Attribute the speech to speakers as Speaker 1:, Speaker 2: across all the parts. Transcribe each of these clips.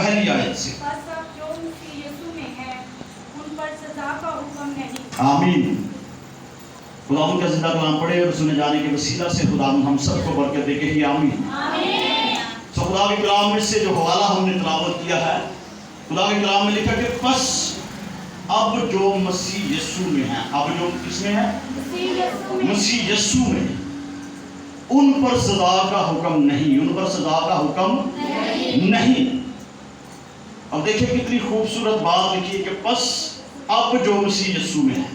Speaker 1: पहली आयत से।
Speaker 2: बस अब जो मसीह यीशु में है उन पर सजा का हुक्म नहीं।
Speaker 1: आमीन। खुदा उनका जिंदा कलाम पढ़े और सुने जाने के वसीला से खुदा हम सबको बरकत दे के ही आमीन। तो खुदा के कलाम में से जो हवाला हमने तिलावत किया है, खुदा के कलाम में लिखा कि बस अब जो मसीह यीशु में है, अब जो किसमें है? मसीह यीशु में, उन पर सजा का हुक्म नहीं, उन पर सजा का हुक्म नहीं। अब देखिए कितनी खूबसूरत बात लिखी है कि बस अब जो मसीह यीशु में है।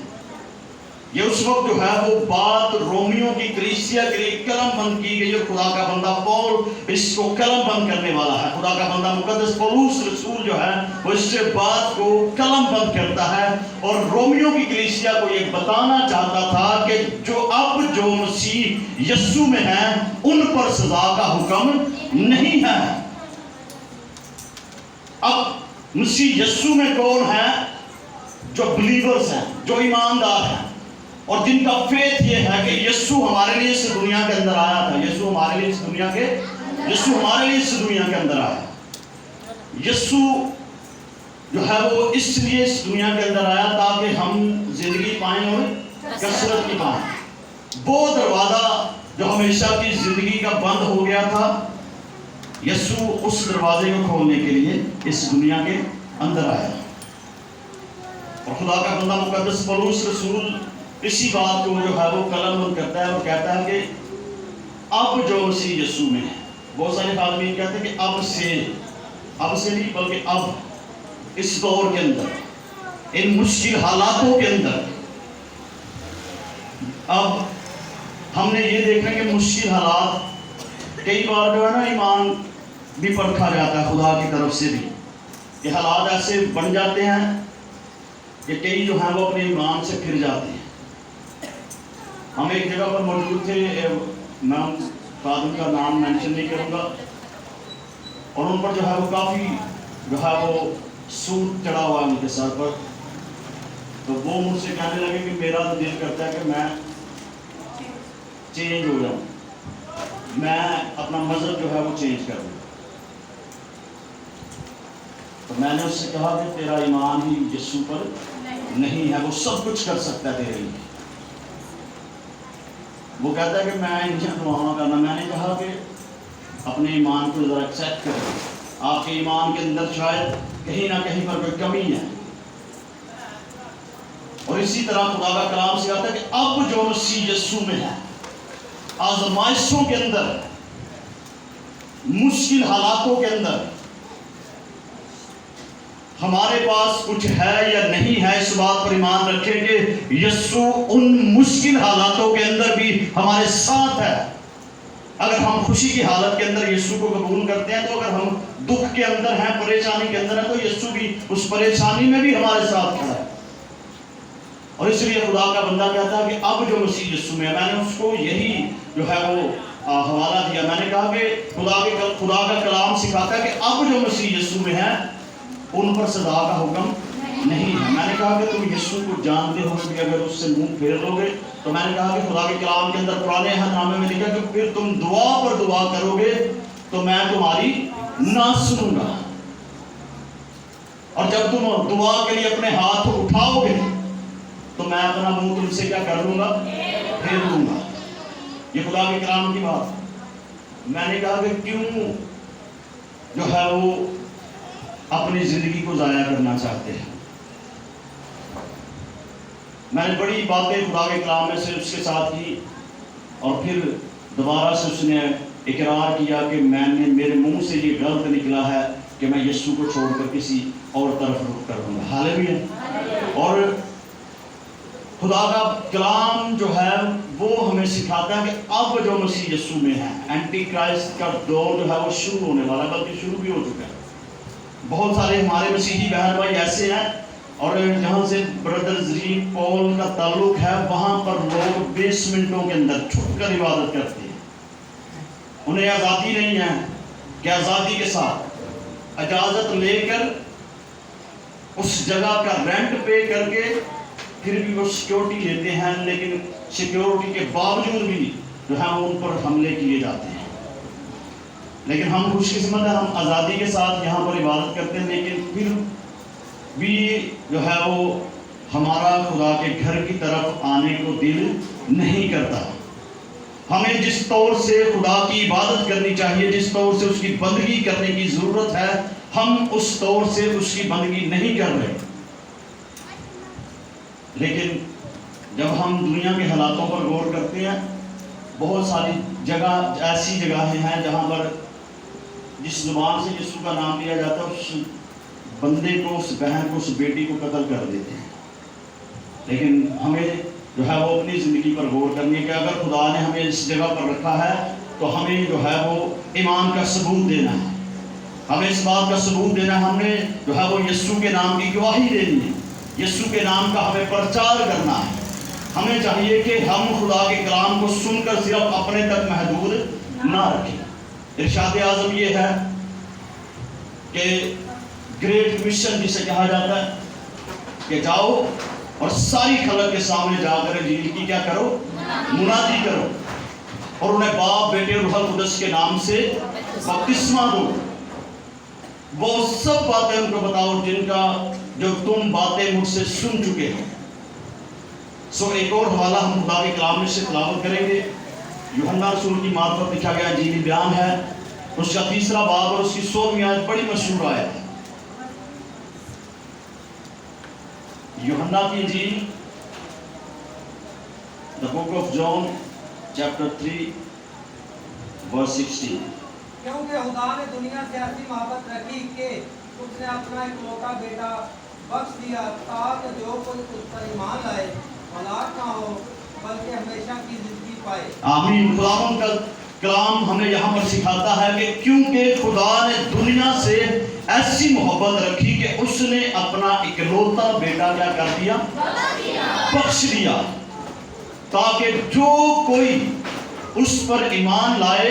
Speaker 1: ये उस वक्त जो है वो बात रोमियों की कलीसिया के लिए कलम बंद की गई है। खुदा का बंदा पौल इसको कलम बंद करने वाला है। खुदा का बंदा मुकद्दस पौलुस रसूल जो है वो इससे बात को कलम बंद करता है और रोमियों की कलीसिया को ये बताना चाहता था कि जो अब जो मसीह यीशु में है उन पर सजा का हुक्म नहीं है। अब मसीह यीशु में कौन है? जो बिलीवर्स हैं, जो ईमानदार हैं और जिनका फेथ ये है कि यीशु हमारे लिए इस दुनिया के अंदर आया था। यीशु हमारे लिए इस दुनिया के अंदर आया। यीशु जो है वो इसलिए इस दुनिया के अंदर आया ताकि हम जिंदगी पाएं और कसरत की पाएं। वो दरवाजा जो हमेशा की जिंदगी का बंद हो गया था, यीशु उस दरवाजे को खोलने के लिए इस दुनिया के अंदर आया। और खुदा का बंदा मुकद्दस पौलुस रसूल इसी बात को जो है वो कलमबंद करता है। वो कहता है कि अब जो मसीह यीशु में है, बहुत सारे आदमी कहते हैं कि अब से नहीं बल्कि अब इस दौर के अंदर, इन मुश्किल हालातों के अंदर, अब हमने ये देखा कि मुश्किल हालात कई बार जो है ना ईमान भी परखा जाता है खुदा की तरफ से भी। ये हालात ऐसे बन जाते हैं कि कई जो हैं वो अपने ईमान से फिर जाते हैं। हम एक जगह पर मौजूद थे, मैं खादिम का नाम मेंशन नहीं करूँगा, और उन पर जो है वो काफ़ी जो है वो सूद चढ़ा हुआ है उनके सर पर। तो वो मुझसे कहने लगे कि मेरा तो दिल करता है कि मैं चेंज हो जाऊँ, मैं अपना मज़हब जो है वो चेंज कर दूँ। तो मैंने उससे कहा कि तेरा ईमान ही यीशु पर नहीं है, वो सब कुछ कर सकता है तेरे लिए। वो कहता है कि मैं इंजन वहाँ करना। मैंने कहा कि अपने ईमान को ज़रा चेक करें, आपके ईमान के अंदर शायद कहीं ना कहीं पर कोई कमी है। और इसी तरह खुदा का कलाम से आता है कि अब जो मसीह यीशु में है, आज़माइशों के अंदर, मुश्किल हालातों के अंदर हमारे पास कुछ है या नहीं है, इस बात पर ईमान रखें कि यीशु उन मुश्किल हालातों के अंदर भी हमारे साथ है। अगर हम खुशी की हालत के अंदर यीशु को कबूल करते हैं, तो अगर हम दुख के अंदर हैं, परेशानी के अंदर हैं, तो यीशु भी उस परेशानी में भी हमारे साथ खड़ा है। और इसलिए खुदा का बंदा कहता है कि अब जो मसीह यीशु में है, मैंने उसको यही जो है वो हवाला दिया। मैंने कहा कि खुदा का कलाम सिखाता है कि अब जो मसीह यीशु में है उन पर सजा का हुक्म नहीं है। मैंने कहा कि तुम यीशु को जानते हो कि अगर उससे मुंह फेर लोगे, तो मैंने कहा कि खुदा के कलाम के अंदर पुराने अहदनामे में लिखा कि फिर तुम दुआ पर दुआ करोगे तो मैं तुम्हारी ना सुनूंगा, और जब तुम दुआ के लिए अपने हाथ उठाओगे तो मैं अपना मुंह तुमसे क्या कर लूंगा? फेर लूंगा। ये खुदा के कलाम की बात। मैंने कहा कि क्यों जो है वो अपनी जिंदगी को जाया करना चाहते हैं। मैंने बड़ी बातें खुदा के कलाम में से उसके साथ की, और फिर दोबारा से उसने इकरार किया कि मेरे मुंह से ये गलत निकला है कि मैं यीशु को छोड़कर किसी और तरफ रुख कर दूंगा। हालेलुया। और खुदा का कलाम जो है वो हमें सिखाता है कि अब जो मसीह यीशु में है, एंटी क्राइस्ट का दौर जो है वो शुरू होने वाला है, बल्कि शुरू भी हो चुका है। बहुत सारे हमारे मसीही बहन भाई ऐसे हैं, और जहाँ से ब्रदर ज़री पॉल का ताल्लुक है, वहाँ पर लोग बेसमेंटों के अंदर छुप कर इबादत करते हैं। उन्हें आज़ादी नहीं है कि आज़ादी के साथ इजाज़त लेकर उस जगह का रेंट पे करके फिर भी वो सिक्योरिटी लेते हैं, लेकिन सिक्योरिटी के बावजूद भी जो है उन पर हमले किए जाते हैं। لیکن ہم خوش قسمت ہیں، ہم آزادی کے ساتھ یہاں پر عبادت کرتے ہیں، لیکن پھر بھی جو ہے وہ ہمارا خدا کے گھر کی طرف آنے کو دل نہیں کرتا۔ ہمیں جس طور سے خدا کی عبادت کرنی چاہیے، جس طور سے اس کی بندگی کرنے کی ضرورت ہے، ہم اس طور سے اس کی بندگی نہیں کر رہے۔ لیکن جب ہم دنیا کے حالاتوں پر غور کرتے ہیں، بہت ساری جگہ ایسی جگہیں ہیں جہاں پر جس زبان سے یسوع کا نام لیا جاتا ہے اس بندے کو، اس بہن کو، اس بیٹی کو قتل کر دیتے ہیں۔ لیکن ہمیں جو ہے وہ اپنی زندگی پر غور کرنی ہے کہ اگر خدا نے ہمیں اس جگہ پر رکھا ہے تو ہمیں جو ہے وہ ایمان کا ثبوت دینا ہے، ہمیں اس بات کا ثبوت دینا ہے، ہم نے جو ہے وہ یسوع کے نام کی گواہی دینی ہے، یسوع کے نام کا ہمیں پرچار کرنا ہے۔ ہمیں چاہیے کہ ہم خدا کے کلام کو سن کر صرف اپنے تک محدود نہ رکھیں۔ ارشاد اعظم یہ ہے کہ گریٹ کمیشن جسے کہا جاتا ہے کہ جاؤ اور ساری خلق کے سامنے جا کر انجیل کی کیا کرو؟ منادی کرو، اور انہیں باپ، بیٹے اور روح القدس کے نام سے بپتسمہ دو۔ وہ سب باتیں ان کو بتاؤ جن کا جو تم باتیں مجھ سے سن چکے ہو۔ سو ایک اور حوالہ ہم خدا کے کلام میں سے تلاوت کریں گے۔ یوحنا رسول کی معرفت لکھا گیا انجیلی بیان ہے، اس کا 3 باب اور اس کی 16ویں آیت بڑی مشہور آیت ہے۔ یوحنا کی انجیل The book of John chapter 3 verse 16۔
Speaker 3: کیونکہ خدا نے دنیا سے ایسی محبت رکھی کہ اس نے اپنا اکلوتا بیٹا بخش دیا تاکہ جو کوئی اس پر ایمان لائے ہلاک نہ ہو بلکہ ہمیشہ کی زندگی پائے۔
Speaker 1: آمین۔ خداوند کا کلام ہمیں یہاں پر سکھاتا ہے کہ کیونکہ خدا نے دنیا سے ایسی محبت رکھی کہ اس نے اپنا اکلوتا بیٹا کیا کر دیا؟ بخش دیا، تاکہ جو کوئی اس پر ایمان لائے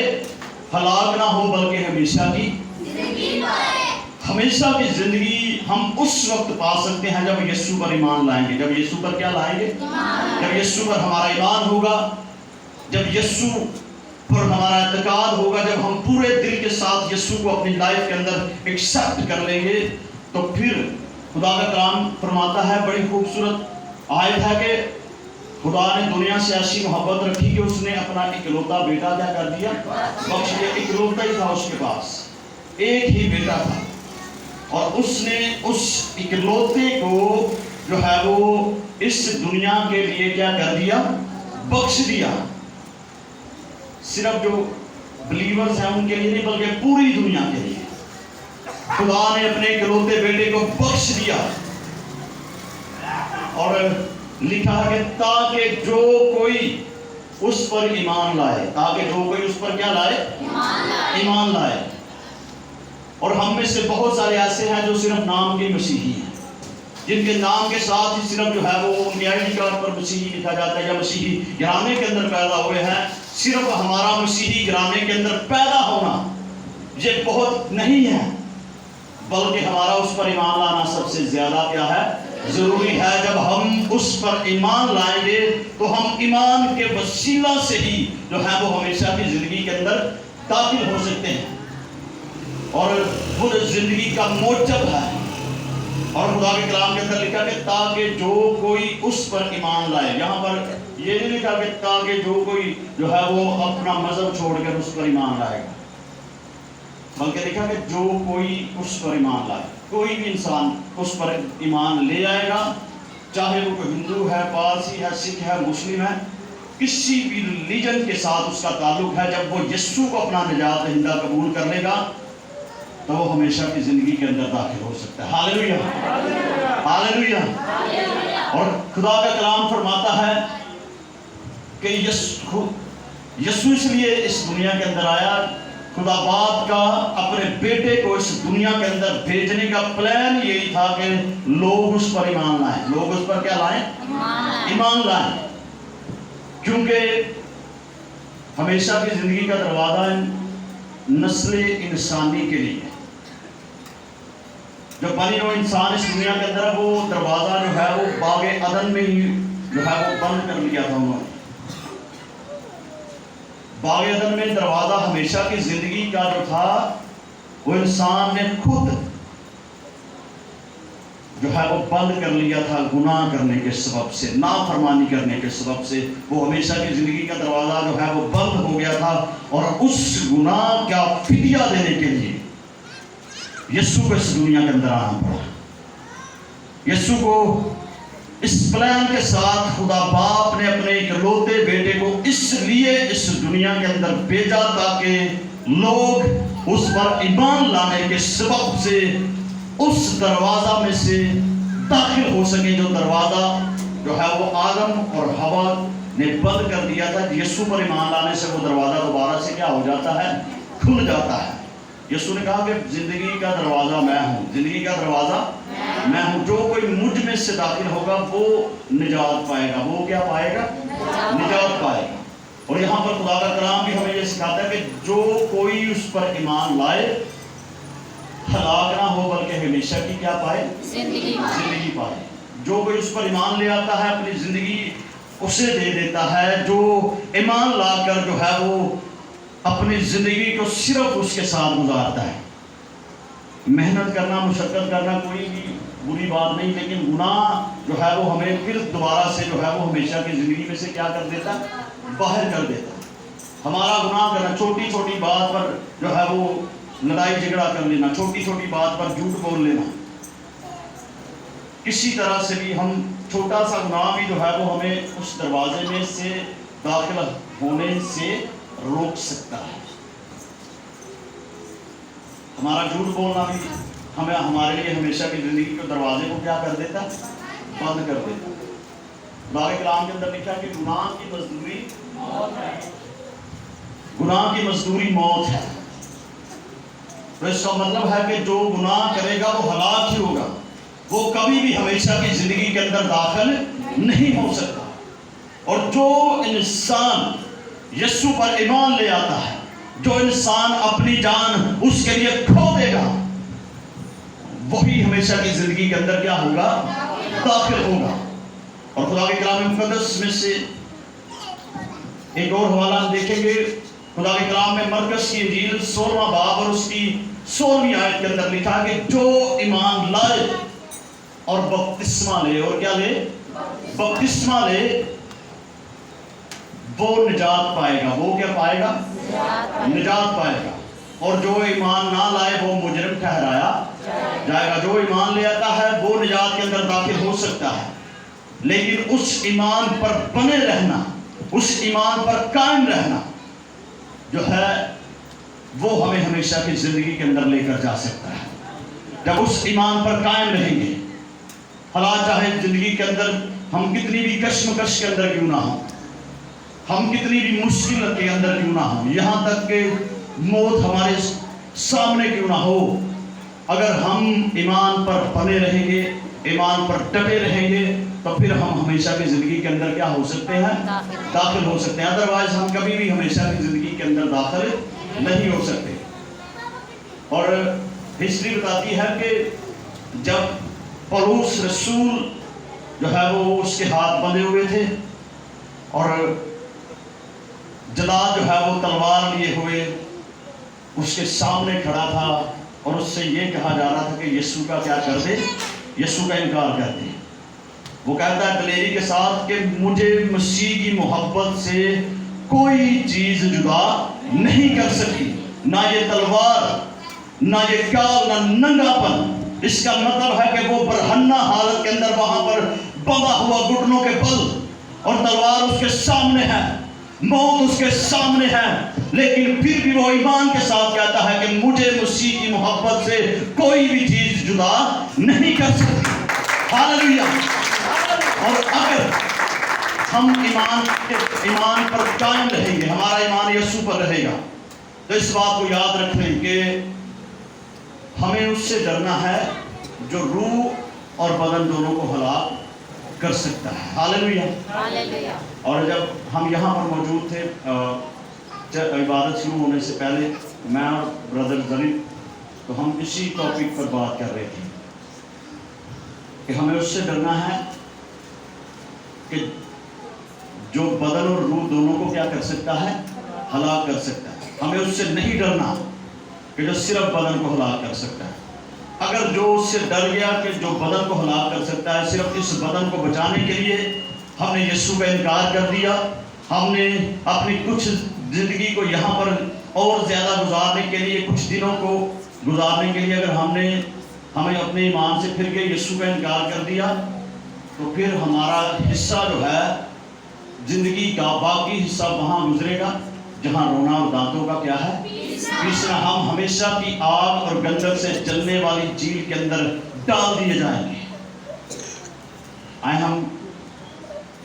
Speaker 1: ہلاک نہ ہو بلکہ ہمیشہ کی زندگی پائے۔ ہمیشہ کی زندگی ہم اس وقت پا سکتے ہیں جب یسوع پر ایمان لائیں گے۔ جب یسوع پر کیا لائیں گے؟ جب یسوع پر ہمارا ایمان ہوگا، جب یسوع پر ہمارا اعتقاد ہوگا، جب ہم پورے دل کے ساتھ یسوع کو اپنی لائف کے اندر ایکسیپٹ کر لیں گے، تو پھر خدا کا کلام فرماتا ہے، بڑی خوبصورت آیت ہے کہ خدا نے دنیا سے ایسی محبت رکھی کہ اس نے اپنا اکلوتا بیٹا کیا کر دیا؟ بخش دیا۔ اکلوتا ہی تھا اس کے پاس، ایک ہی بیٹا تھا، اور اس نے اس اکلوتے کو جو ہے وہ اس دنیا کے لیے کیا کر دیا؟ بخش دیا۔ صرف جو بلیورز ہیں ان کے لیے نہیں بلکہ پوری دنیا کے لیے خدا نے اپنے اکلوتے بیٹے کو بخش دیا، اور لکھا ہے کہ تاکہ جو کوئی اس پر ایمان لائے، تاکہ جو کوئی اس پر کیا لائے؟ ایمان لائے۔ اور ہم میں سے بہت سارے ایسے ہیں جو صرف نام کے مسیحی ہیں، جن کے نام کے ساتھ ہی صرف جو ہے وہ ان کے آئی ڈی کارڈ پر مسیحی لکھا جاتا ہے یا مسیحی گھرانے کے اندر پیدا ہوئے ہیں۔ صرف ہمارا مسیحی گھرانے کے اندر پیدا ہونا یہ بہت نہیں ہے، بلکہ ہمارا اس پر ایمان لانا سب سے زیادہ کیا ہے؟ ضروری ہے۔ جب ہم اس پر ایمان لائیں گے تو ہم ایمان کے وسیلہ سے ہی جو ہے وہ ہمیشہ کی زندگی کے اندر داخل ہو سکتے ہیں، اور وہ زندگی کا موجب ہے۔ اور خدا کے کلام کے اندر لکھا کہ تاکہ جو کوئی اس پر ایمان لائے، یہاں پر یہ نہیں لکھا کہ تاکہ جو کوئی جو ہے وہ اپنا مذہب چھوڑ کر اس پر ایمان لائے گا، بلکہ لکھا کہ جو کوئی اس پر ایمان لائے، کوئی بھی انسان اس پر ایمان لے آئے گا، چاہے وہ کوئی ہندو ہے، پارسی ہے، سکھ ہے، مسلم ہے، کسی بھی ریلیجن کے ساتھ اس کا تعلق ہے، جب وہ یسوع کو اپنا نجات دہندہ قبول کر لے گا تو وہ ہمیشہ کی زندگی کے اندر داخل ہو سکتا ہے۔ ہاللیلویہ، ہاللیلویہ۔ اور خدا کا کلام فرماتا ہے کہ یسوع اس لیے اس دنیا کے اندر آیا، خدا باپ کا اپنے بیٹے کو اس دنیا کے اندر بھیجنے کا پلان یہی تھا کہ لوگ اس پر ایمان لائیں۔ لوگ اس پر کیا لائیں؟ ایمان لائیں، کیونکہ ہمیشہ کی زندگی کا دروازہ نسل انسانی کے لیے، جو بنی نوع انسان اس دنیا کے اندر ہے، وہ دروازہ جو ہے وہ باغ عدن میں ہی جو ہے وہ بند کر لیا تھا انہوں نے۔ बाग एदन में दरवाजा हमेशा की जिंदगी का जो था वो इंसान ने खुद जो है वो बंद कर लिया था गुनाह करने के सबब से, नाफरमानी करने के सबब से। वो हमेशा की जिंदगी का दरवाजा जो है वो बंद हो गया था और उस गुनाह का फिदिया देने के लिए यीशु को इस दुनिया के अंदर आना पड़ा। यीशु को इस प्लान के साथ खुदा बाप ने अपने इकलौते बेटे को इसलिए इस दुनिया के अंदर भेजा ताकि लोग उस पर ईमान लाने के सबब से उस दरवाजा में से दाखिल हो सके, जो दरवाजा जो है वो आदम और हवा ने बंद कर दिया था। यीशु पर ईमान लाने से वो दरवाजा दोबारा से क्या हो जाता है, खुल जाता है। यीशु ने कहा कि जिंदगी का दरवाजा मैं हूँ, जिंदगी का दरवाजा मैं हूँ। जो कोई मुझ में से दाखिल होगा वो निजात पाएगा। वो क्या पाएगा, निजात पाएगा। और यहाँ पर खुदा का कलाम भी हमें ये सिखाता है कि जो कोई उस पर ईमान लाए हलाक ना हो बल्कि हमेशा की क्या पाए, जिंदगी पाए। जो कोई उस पर ईमान ले आता है अपनी जिंदगी उसे दे देता है। जो ईमान लाकर जो है वो अपनी जिंदगी को सिर्फ उसके साथ गुजारता है। मेहनत करना, मुशक्कत करना कोई भी बुरी बात नहीं, लेकिन गुनाह जो है वो हमें फिर दोबारा से जो है वो हमेशा की जिंदगी में से क्या कर देता, बाहर कर देता। हमारा गुनाह करना, छोटी छोटी बात पर जो है वो लड़ाई झगड़ा कर लेना, छोटी छोटी बात पर झूठ बोल लेना, किसी तरह से भी हम छोटा सा गुनाह भी जो है वो हमें उस दरवाजे में से दाखिल होने से रोक सकता है। हमारा झूठ बोलना भी हमें हमारे लिए हमेशा की जिंदगी के दरवाजे को क्या कर देता, बंद कर देता। खुदा के कलाम के अंदर लिखा कि गुनाह की मजदूरी मौत है, गुनाह की मजदूरी मौत है। तो इसका मतलब है कि जो गुनाह करेगा वो हलाक ही होगा, वो कभी भी हमेशा की जिंदगी के अंदर दाखिल नहीं हो सकता। और जो इंसान यीशु पर ईमान ले आता है, जो इंसान अपनी जान उसके लिए खो देगा, वही हमेशा की जिंदगी के अंदर क्या होगा, दाखिल होगा। और खुदा के कलाम मुकद्दस में से एक और हवाला हम देखेंगे। खुदा के कलाम में मरकस की इंजील 16वां बाब और उसकी 16वीं आयत के अंदर लिखा कि जो ईमान लाए और बपतिस्मा ले, और क्या ले, बपतिस्मा ले, वो निजात पाएगा। वो क्या पाएगा, निजात पाएगा। और जो ईमान ना लाए वो मुजरिम ठहराया जाएगा। जो ईमान ले आता है वो निजात के अंदर दाखिल हो सकता है, लेकिन उस ईमान पर बने रहना, उस ईमान पर कायम रहना जो है वो हमें हमेशा की जिंदगी के अंदर लेकर जा सकता है। जब उस ईमान पर कायम रहेंगे, हालात चाहे जिंदगी के अंदर हम कितनी भी कश्मकश के अंदर क्यों ना हो, हम कितनी भी मुश्किल के अंदर क्यों ना हो, यहाँ तक कि मौत हमारे सामने क्यों ना हो, अगर हम ईमान पर बने रहेंगे, ईमान पर डटे रहेंगे, तो फिर हम हमेशा की जिंदगी के अंदर क्या हो सकते हैं, दाखिल हो सकते हैं। अदरवाइज हम कभी भी हमेशा की जिंदगी के अंदर दाखिल नहीं हो सकते। और हिस्ट्री बताती है कि जब पौलुस रसूल जो है वो उसके हाथ बंधे हुए थे और जलाद जो है वो तलवार लिए हुए उसके सामने खड़ा था और उससे ये कहा जा रहा था कि यीशु का क्या कर दे, यीशु का इनकार कर दे। वो कहता है दलेरी के साथ कि मुझे मसीह की मोहब्बत से कोई चीज जुदा नहीं कर सकती, ना ये तलवार, ना ये काल, ना नंगापन। इसका मतलब है कि वो बरहन्ना हालत के अंदर वहां पर बंधा हुआ घुटनों के बल, और तलवार उसके सामने है, मौत उसके सामने है, लेकिन फिर भी वो ईमान के साथ कहता है कि मुझे मसीह की मोहब्बत से कोई भी चीज जुदा नहीं कर सकती। हालेलुया। और अगर हम ईमान पर कायम रहेंगे, हमारा ईमान यीशु पर रहेगा, तो इस बात को याद रखें कि हमें उससे डरना है जो रूह और बदन दोनों को हलाक कर सकता है। हालेलुया।
Speaker 2: हालेलुया।
Speaker 1: और जब हम यहाँ पर मौजूद थे, इबादत शुरू होने से पहले मैं और ब्रदर जरीफ, तो हम इसी टॉपिक पर बात कर रहे थे कि हमें उससे डरना है कि जो बदन और रूह दोनों को क्या कर सकता है, हलाक कर सकता है। हमें उससे नहीं डरना कि जो सिर्फ बदन को हलाक कर सकता है। अगर जो उससे डर गया कि जो बदन को हलाक कर सकता है, सिर्फ इस बदन को बचाने के लिए हमने यीशु का इनकार कर दिया, हमने अपनी कुछ ज़िंदगी को यहाँ पर और ज़्यादा गुजारने के लिए, कुछ दिनों को गुजारने के लिए अगर हमें अपने ईमान से फिर के यीशु का इनकार कर दिया, तो फिर हमारा हिस्सा जो है ज़िंदगी का बाकी हिस्सा वहाँ गुजरेगा जहाँ रोना और दांतों का क्या है पीसना। हम हमेशा की आग और गंधक से जलने वाली झील के अंदर डाल दिए जाएंगे। आए हम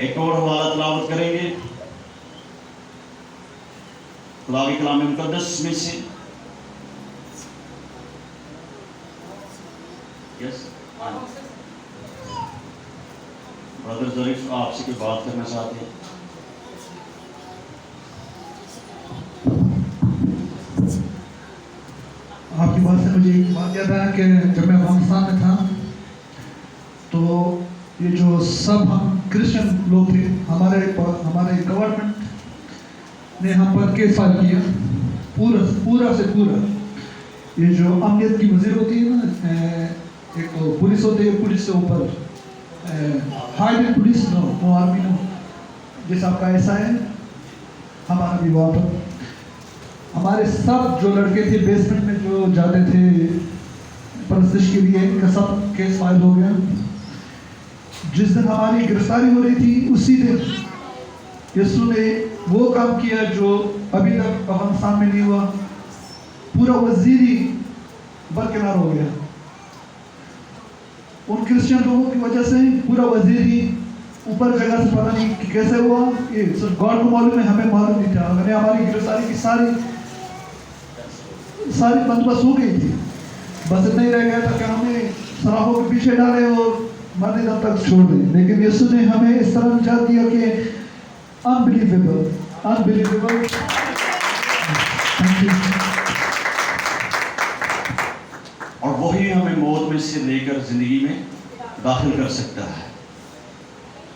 Speaker 1: एक और हवाला तिलावत करेंगे खुदा के कलाम मुक़द्दस में से। यस ब्रदर ज़रीफ आपसे कोई बात करना चाहते हैं?
Speaker 4: आपकी बात से मुझे एक बात याद आया कि जब मैं अफगानिस्तान में था तो ये जो सब हम क्रिश्चियन लोग थे, हमारे गवर्नमेंट ने हम पर केस फाइल किया पूरा से पूरा। ये जो अमनियत की वजीर होती है ना, एक तो पुलिस होती है, पुलिस से ऊपर high police no army no, जैसा आपका ऐसा है हमारा भी वहाँ पर हमारे सब जो लड़के थे बेसमेंट में जो जाते थे परस्तिश के लिए, इनका सब केस फाइल हो गया। जिस दिन हमारी गिरफ्तारी हो रही थी उसी दिन यीशु ने वो काम किया जो अभी तक अफगानिस्तान में नहीं हुआ। पूरा वजीर ही बरकरार हो गया। उन क्रिश्चियन लोगों की वजह से पूरा वजीर ही ऊपर जगह से पता नहीं कि कैसे हुआ, ये सिर्फ गॉड को मालूम है, हमें मालूम नहीं था। हमें हमारी गिरफ्तारी की सारी बंदोबस्त हो गई थी, बस इतना ही रह गया था कि हमें सराहों के पीछे डाले और मरने दम तक छोड़ दें। लेकिन यीशु ने हमें इस तरह निजात दिया कि अनबिलीवेबल। Thank you.
Speaker 1: और वही हमें मौत में से लेकर जिंदगी में दाखिल कर सकता है।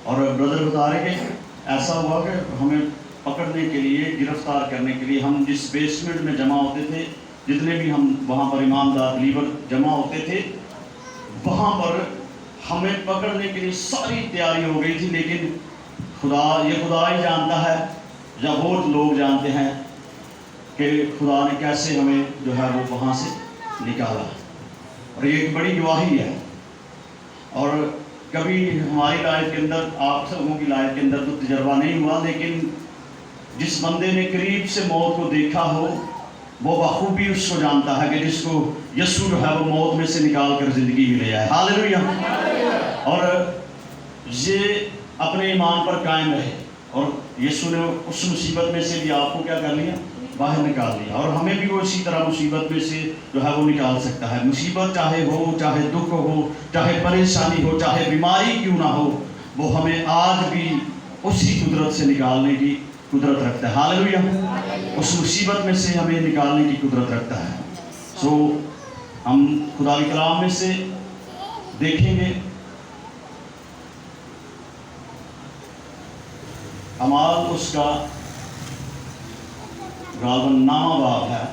Speaker 1: और ब्रदर बता रहे कि ऐसा हुआ कि हमें पकड़ने के लिए, गिरफ्तार करने के लिए हम जिस बेसमेंट में जमा होते थे, जितने भी हम वहाँ पर ईमानदार बिलीवर जमा होते थे, वहाँ पर हमें पकड़ने के लिए सारी तैयारी हो गई थी। लेकिन खुदा ही जानता है या वो लोग जानते हैं कि खुदा ने कैसे हमें जो है वो वहाँ से निकाला। और ये एक बड़ी गवाही है। और कभी हमारी लाइफ के अंदर, आप सबों की लाइफ के अंदर तो तजर्बा नहीं हुआ, लेकिन जिस बंदे ने करीब से मौत को देखा हो वो बखूबी उसको जानता है कि जिसको यीशु जो है वो मौत में से निकाल कर ज़िंदगी में ले आए। हालेलुया। और ये अपने ईमान पर कायम रहे और यीशु ने उस मुसीबत में से भी आपको क्या कर लिया, बाहर निकाल लिया। और हमें भी वो इसी तरह मुसीबत में से जो है वो निकाल सकता है। मुसीबत चाहे हो, चाहे दुख हो, चाहे परेशानी हो, चाहे बीमारी क्यों ना हो, वो हमें आज भी उसी कुदरत से निकालने की कुदरत रखता है। हालेलुया। उस मुसीबत में से हमें निकालने की कुदरत रखता है। सो हम खुदा के कलाम में से देखेंगे अमाल उसका गालबन नामा बाब है।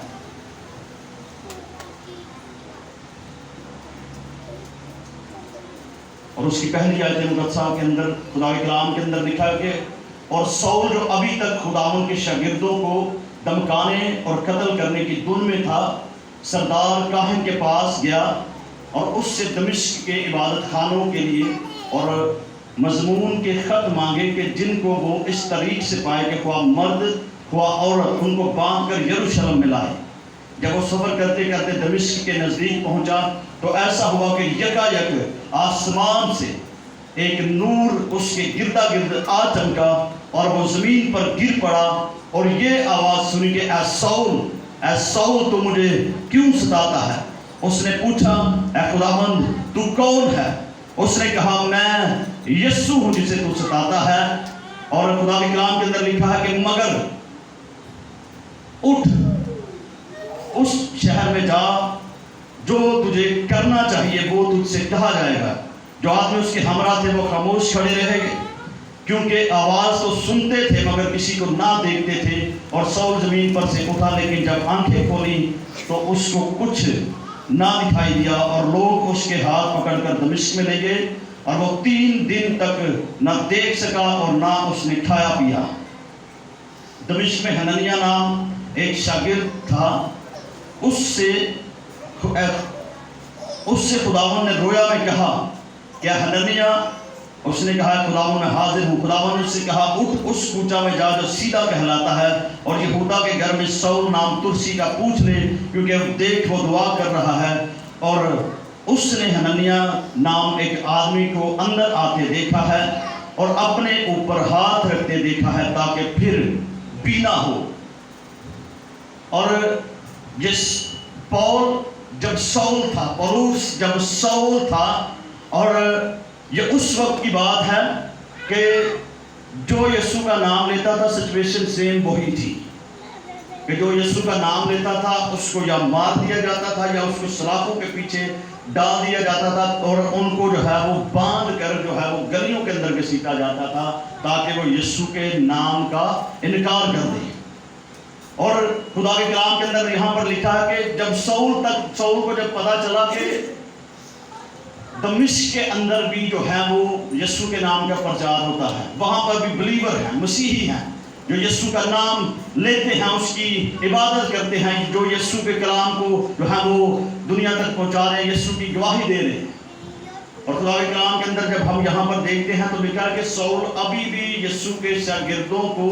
Speaker 1: और उसकी पहली आयत मुक़द्दसा के अंदर खुदा के कलाम के अंदर लिखा है कि और सौल जो अभी तक खुदावन के शागिर्दों को धमकाने और कत्ल करने की धुन में था, सरदार काहिन के पास गया और उससे दमिश्क के इबादत खानों के लिए और मजमून के ख़त मांगे कि जिनको वो इस तरीक़ से पाए कि हुआ मर्द हुआ औरत, उनको बांध कर यरूशलेम में लाए। जब वो सफ़र करते करते दमिश्क के नज़दीक पहुंचा तो ऐसा हुआ कि यकायक आसमान से एक नूर उसके गिरदा गिर्द आ चमका और वो ज़मीन पर गिर पड़ा और ये आवाज़ सुनी कि ऐ सौल तो मुझे क्यों सताता है। उसने पूछा, ऐ खुदावंद तू कौन है? उसने कहा, मैं यीशु हूँ जिसे तू सताता है। और खुदा के कलाम के अंदर लिखा है कि मगर उठ, उस शहर में जा, जो तुझे करना चाहिए वो तुझसे कहा जाएगा। जो आदमी उसके हमरा थे वो खामोश खड़े रहेंगे क्योंकि आवाज तो सुनते थे मगर किसी को ना देखते थे। और शाऊल जमीन पर से उठा, लेकिन जब आंखें खोली तो उसको कुछ ना दिखाई दिया। और लोग उसके हाथ पकड़कर दमिश्क में ले गए और वो 3 दिन तक न देख सका और ना उसने खाया पिया। दमिश्क में हननिया नाम एक शागिर्द था। उससे खुदावन ने रोया में कहा, क्या हननिया? उसने कहा, खुदावन मैं हाजिर हूँ। खुदावन ने उससे कहा, उठ उस कूचा में जा जो सीधा कहलाता है और यहूदा के घर में शाऊल नाम तुरसी का पूछ ले, क्योंकि देख वो दुआ कर रहा है। और उसने हननिया नाम एक आदमी को अंदर आते देखा है और अपने ऊपर हाथ रखते देखा है, ताकि फिर बीना हो। और जिस पौलुस जब शाऊल था, और ये उस वक्त की बात है कि जो यीशु का नाम लेता था, सिचुएशन सेम वही थी कि जो यीशु का नाम लेता था उसको या मार दिया जाता था या उसको सलाखों के पीछे डाल दिया जाता था, और उनको जो है वो बांध कर जो है वो गलियों के अंदर घसीटा जाता था, ताकि वो यीशु के नाम का इनकार कर दे। और खुदा के कलाम के अंदर यहाँ पर लिखा है कि जब शाऊल को जब पता चला कि दमिश्क के अंदर भी जो है वो यीशु के नाम का प्रचार होता है, वहाँ पर भी बिलीवर हैं, मसीही हैं, जो यीशु का नाम लेते हैं, उसकी इबादत करते हैं, जो यीशु के कलाम को जो है वो दुनिया तक पहुँचा रहे हैं, यीशु की गवाही दे रहे हैं। और खुदा के कलाम के अंदर जब हम यहाँ पर देखते हैं तो लिखा है कि शाऊल अभी भी यीशु के शागिर्दों को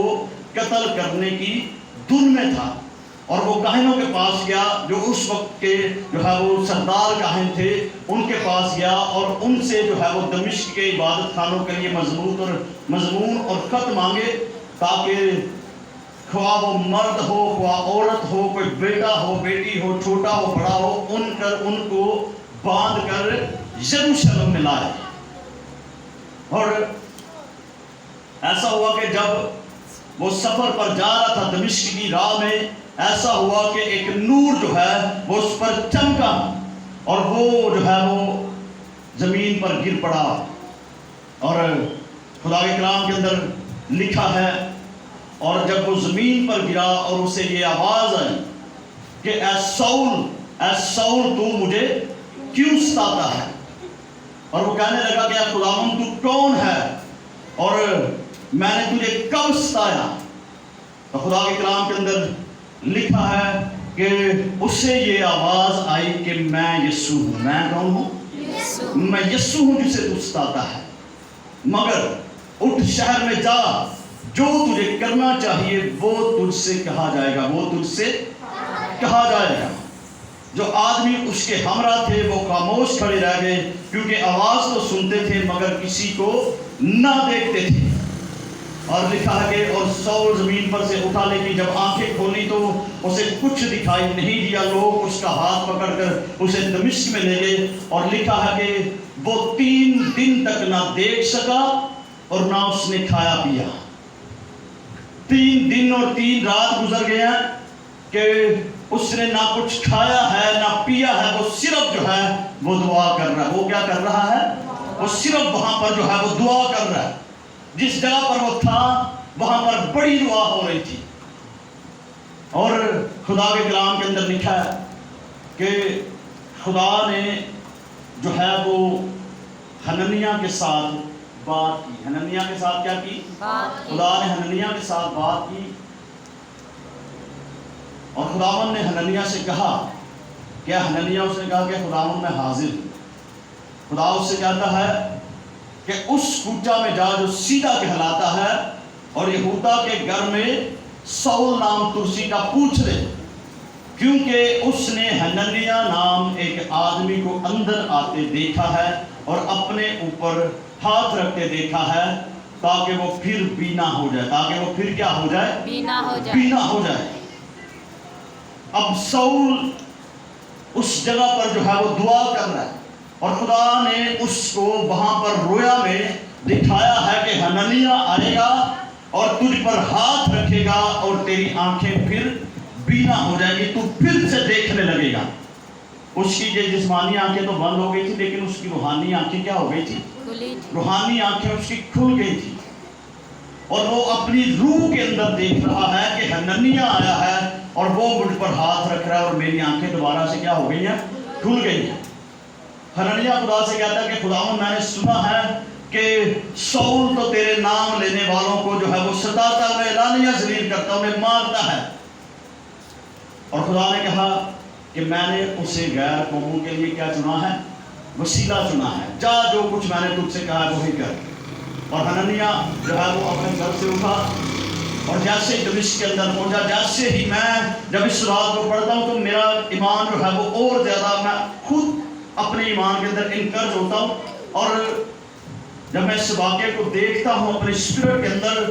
Speaker 1: कत्ल करने की धुन में था, और वो काहिनों के पास गया, जो उस वक्त के जो है वो सरदार काहिन थे, उनके पास गया और उनसे जो है वो दमिश्क के इबादत खानों के लिए मजमून और खत मांगे, ताकि ख्वा वो मर्द हो, ख्वा औरत हो, कोई बेटा हो, बेटी हो, छोटा हो, बड़ा हो, उनको बांध कर यरूशलेम में लाए। और ऐसा हुआ कि जब वो सफर पर जा रहा था दमिश्क की राह में, ऐसा हुआ कि एक नूर जो है वो उस पर चमका और वो जो है वो जमीन पर गिर पड़ा। और खुदा के कलाम के अंदर लिखा है, और जब वो जमीन पर गिरा और उसे ये आवाज आई कि ऐ शाऊल तू मुझे क्यों सताता है? और वो कहने लगा कि खुदावन तू कौन है और मैंने तुझे कब सताया? तो खुदा के कलाम के अंदर लिखा है कि उससे ये आवाज आई कि मैं यीशु हूँ। मैं कौन हूँ? मैं यीशु हूँ जिसे तू सताता है। मगर उठ शहर में जा, जो तुझे करना चाहिए वो तुझसे कहा जाएगा, वो तुझसे कहा जाएगा। जो आदमी उसके हमरा थे वो खामोश खड़े रह गए, क्योंकि आवाज तो सुनते थे मगर किसी को ना देखते थे। और लिखा है कि और शाऊल जमीन पर से उठा, लेकिन जब आंखें खोली तो उसे कुछ दिखाई नहीं दिया। लोग उसका हाथ पकड़कर उसे दमिश्क में ले गए, और लिखा है कि वो 3 दिन तक ना देख सका और ना उसने खाया पिया। 3 दिन और 3 रात गुजर गया कि उसने ना कुछ खाया है ना पिया है। वो सिर्फ जो है वो दुआ कर रहा है। वो क्या कर रहा है? वो सिर्फ वहां पर जो है वो दुआ कर रहा है। जिस जगह पर वो था वहां पर बड़ी दुआ हो रही थी। और खुदा के कलाम के अंदर लिखा है कि खुदा ने जो है वो हननिया के साथ बात की। हननिया के साथ क्या की? खुदा ने हननिया के साथ बात की, और खुदावन ने हननिया से कहा, क्या हननिया? उसने कहा कि खुदावन मैं हाजिर हूँ। खुदा उससे कहता है कि उस कूचा में जा जो सीधा कहलाता है, और यहूदा के घर में शाऊल नाम तुरसी का पूछ ले, क्योंकि उसने हननिया नाम एक आदमी को अंदर आते देखा है और अपने ऊपर हाथ रखते देखा है, ताकि वो फिर बीना हो जाए। ताकि वो फिर क्या हो जाए? बीना हो जाए। अब शाऊल उस जगह पर जो है वो दुआ कर रहा है, और खुदा ने उसको वहां पर रोया में दिखाया है कि हननिया आएगा और तुझ पर हाथ रखेगा और तेरी आंखें फिर बीना हो जाएगी, तू फिर से देखने लगेगा। उसकी ये जिस्मानी आंखें तो बंद हो गई थी, लेकिन उसकी रूहानी आंखें क्या हो गई थी? रूहानी आंखें उसकी खुल गई थी। اور وہ اپنی روح کے اندر دیکھ رہا ہے کہ ہننیہ آیا ہے اور وہ مجھ پر ہاتھ رکھ رہا ہے اور میری آنکھیں دوبارہ سے کیا ہو گئی ہیں؟ کھل گئی ہیں۔ ہننیہ خدا سے کہتا ہے کہ خداوند میں نے سنا ہے کہ سول تو تیرے نام لینے والوں کو جو ہے وہ ستاتا، انہیں لعنیہ ذلیل کرتا، انہیں مارتا ہے۔ اور خدا نے کہا کہ میں نے اسے غیر قوموں کے لیے کیا چنا ہے؟ وسیلہ چنا ہے، جا جو کچھ میں نے تجھ سے کہا ہے وہی کر۔ اور ہننیہ جو ہے وہ اپنے گھر سے اٹھا اور جیسے دمشق کے اندر پہنچا، جیسے ہی میں جب اس رات کو پڑھتا ہوں تو میرا ایمان جو ہے وہ اور زیادہ، میں خود اپنے ایمان کے اندر انکرج ہوتا ہوں، اور جب میں اس واقعے کو دیکھتا ہوں اپنے اسپرٹ کے اندر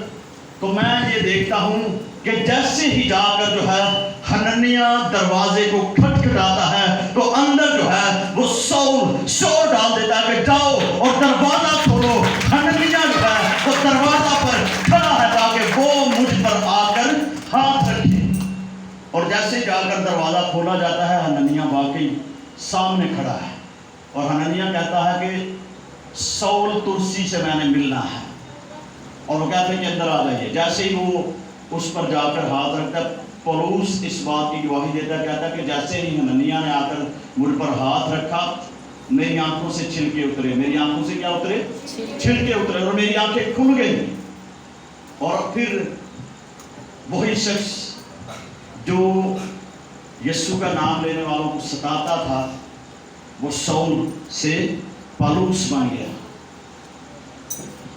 Speaker 1: تو میں یہ دیکھتا ہوں کہ جیسے ہی جا کر جو ہے ہننیہ دروازے کو کھٹکھٹاتا ہے تو اندر جو ہے وہ سول شور ڈال دیتا ہے کہ جاؤ اور دروازہ کھولو۔ ہننیہ جو ہے وہ دروازہ پر کھڑا ہے تاکہ وہ مجھ پر آ کر ہاتھ رکھے، اور جیسے جا کر دروازہ کھولا جاتا ہے ہننیہ واقعی سامنے کھڑا ہے، اور ہننیہ کہتا ہے کہ سول ترسی سے میں نے ملنا ہے، اور وہ کہتے ہیں کہ اندر آ جائیے۔ جیسے ہی وہ اس پر جا کر ہاتھ رکھتا ہے، پولس اس بات کی گواہی دیتا ہے، کہتا ہے کہ جیسے ہی ہننیہ نے آ کر مجھ پر ہاتھ رکھا میری آنکھوں سے چھلکے اترے، میری آنکھوں سے کیا اترے؟ چھلکے اترے، اور میری آنکھیں کھل گئی۔ اور پھر وہی شخص جو یسوع کا نام لینے والوں کو ستاتا تھا وہ سول سے پالوس بن گیا،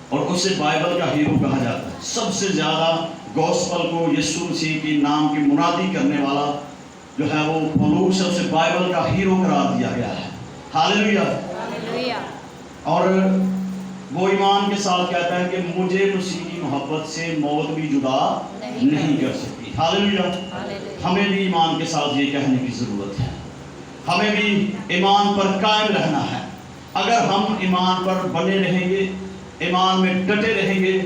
Speaker 1: اور اسے بائبل کا ہیرو کہا جاتا ہے۔ سب سے زیادہ گوسپل کو یسوع مسیح کی نام کی منادی کرنے والا جو ہے وہ پالوس ہے، اسے بائبل کا ہیرو قرار دیا گیا ہے۔ ہاللیلویہ۔ اور وہ ایمان کے ساتھ کہتا ہے کہ مجھے مسیح کی محبت سے موت بھی جدا نہیں کر سکتی۔ ہاللیلویہ۔ ہمیں بھی ایمان کے ساتھ یہ کہنے کی ضرورت ہے، ہمیں بھی ایمان پر قائم رہنا ہے۔ اگر ہم ایمان پر بنے رہیں گے، ایمان میں ڈٹے رہیں گے،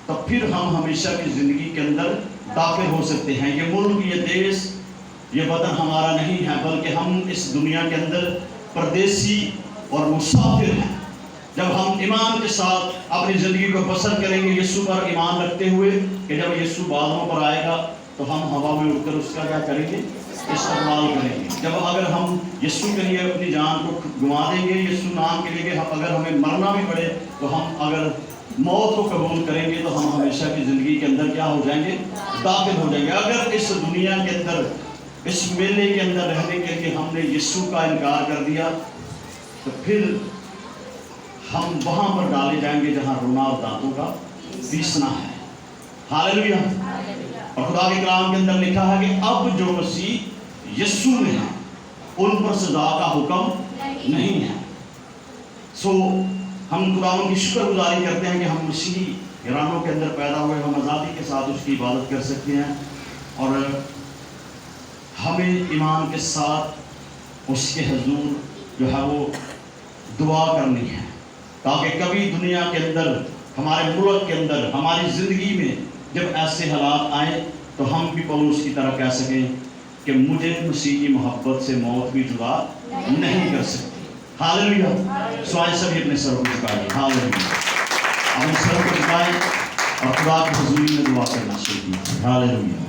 Speaker 1: تو پھر ہم ہمیشہ کی زندگی کے اندر داخل ہو سکتے ہیں۔ یہ ملک، یہ دیش، یہ وطن ہمارا نہیں ہے، بلکہ ہم اس دنیا کے اندر پردیسی اور مسافر ہیں۔ جب ہم ایمان کے ساتھ اپنی زندگی کو بسر کریں گے یسوع پر ایمان رکھتے ہوئے کہ جب یسوع بادلوں پر آئے گا تو ہم ہوا میں اڑ کر اس کا کیا کریں گے؟ استقبال کریں گے۔ جب اگر ہم یسوع کے لیے اپنی جان کو گنوا دیں گے، یسوع نام کے لیے اگر ہمیں مرنا بھی پڑے تو ہم اگر موت کو قبول کریں گے تو ہم ہمیشہ کی زندگی کے اندر کیا ہو جائیں گے؟ داخل ہو جائیں گے۔ اگر اس دنیا کے اندر، اس میلے کے اندر رہنے کے لیے ہم نے یسوع کا انکار کر دیا تو پھر ہم وہاں پر ڈالے جائیں گے جہاں رونا اور دانتوں کا پیسنا ہے۔ ہاللیلویہ۔ اور خدا کے کلام کے اندر لکھا ہے کہ اب جو مسیح یسوع میں ہیں ان پر سزا کا حکم نہیں ہے۔ سو ہم خداوند کی شکر گزاری کرتے ہیں کہ ہم مسیحی گھرانوں کے اندر پیدا ہوئے، ہم آزادی کے ساتھ اس کی عبادت کر سکتے ہیں، اور ہمیں ایمان کے ساتھ اس کے حضور جو ہے وہ دعا کرنی ہے تاکہ کبھی دنیا کے اندر، ہمارے ملک کے اندر، ہماری زندگی میں جب ایسے حالات آئیں تو ہم بھی پولس کی طرح کہہ سکیں کہ مجھے مسیح کی محبت سے موت بھی جدا نہیں کر سکتی۔ ہاللیلویہ۔ سوائے سبھی اپنے سر کو جھکائیں۔ ہاللیلویہ۔ اپنے سر کو جھکائیں اور خدا کی حضوری میں دعا کرنا شروع کیجیے۔ ہاللیلویہ۔